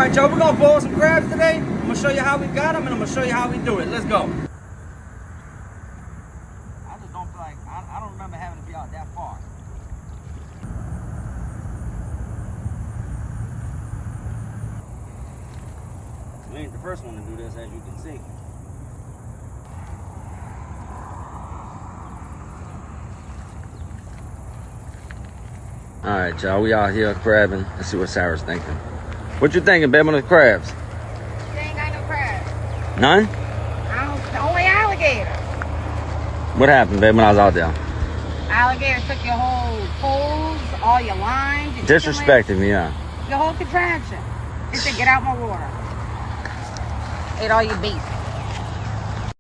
right, y'all, we're gonna boil some crabs today. I'm gonna show you how we got them, and I'm gonna show you how we do it. Let's go. I just don't feel like, I don't remember having to be out that far. We ain't the first one to do this, as you can see. All right, y'all, we out here crabbing. Let's see what Sarah's thinking. What you thinking, babe, on the crabs? They ain't got no crabs. None? Only alligator. What happened, babe, when I was out there? Alligator took your whole poles, all your lines. Your Disrespected me, yeah. Your whole contraption. He said, get out my water. Ate all your bait.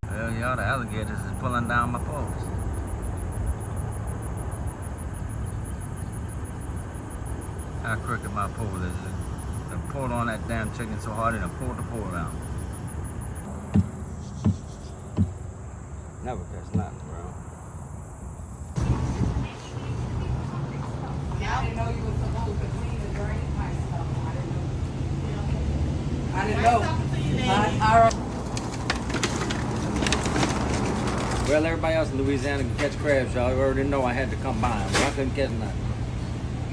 Well, y'all, the alligators is pulling down my poles. How crooked my pole is. I pulled on that damn chicken so hard and I pulled the pole around. Never catch nothing, bro. I didn't know you were supposed to clean and drain my stuff. I didn't know. Well, everybody else in Louisiana can catch crabs, y'all. You already know I had to come by them, but I couldn't catch nothing.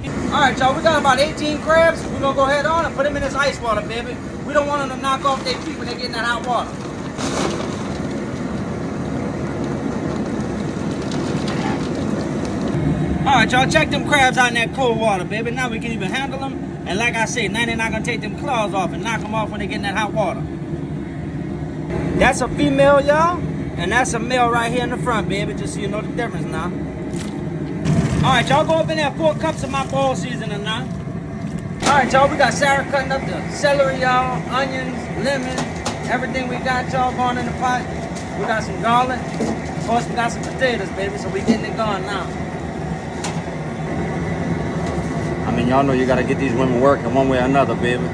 All right, y'all, we got about 18 crabs. We're gonna go ahead on and put them in this ice water, baby. We don't want them to knock off their feet when they get in that hot water. All right, y'all, check them crabs out in that cold water, baby. Now we can even handle them. And like I said, now they're not gonna take them claws off and knock them off when they get in that hot water. That's a female, y'all, and that's a male right here in the front, baby, just so you know the difference now. All right, y'all, go up in there, 4 cups of my boil seasoning now. All right, y'all, we got Sarah cutting up the celery, y'all, onions, lemon, everything we got, y'all, going in the pot. We got some garlic. Of course, we got some potatoes, baby, so we getting it going now. I mean, y'all know you gotta get these women working one way or another, baby.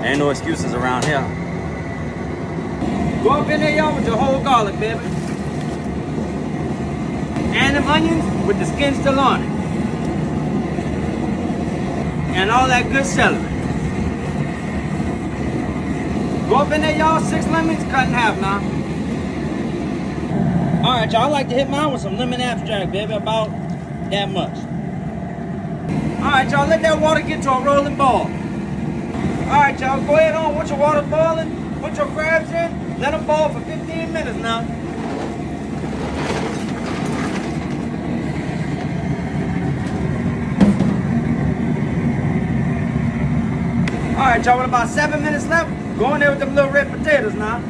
Ain't no excuses around here. Go up in there, y'all, with your whole garlic, baby. And them onions with the skin still on it. And all that good celery. Go up in there, y'all, 6 lemons, cut in half now. All right, y'all, I like to hit mine with some lemon abstract, baby, about that much. All right, y'all, let that water get to a rolling ball. All right, y'all, go ahead on with your water boiling, put your crabs in, let them boil for 15 minutes now. All right, y'all, with about 7 minutes left, go in there with them little red potatoes now.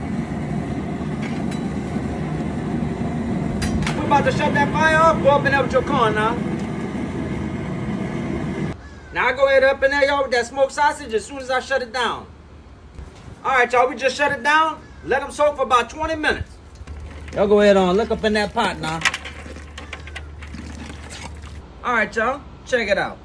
We're about to shut that fire off, go up in there with your corn now. Now I go ahead up in there, y'all, with that smoked sausage as soon as I shut it down. All right, y'all, we just shut it down. Let them soak for about 20 minutes. Y'all go ahead on, look up in that pot now. All right, y'all, check it out.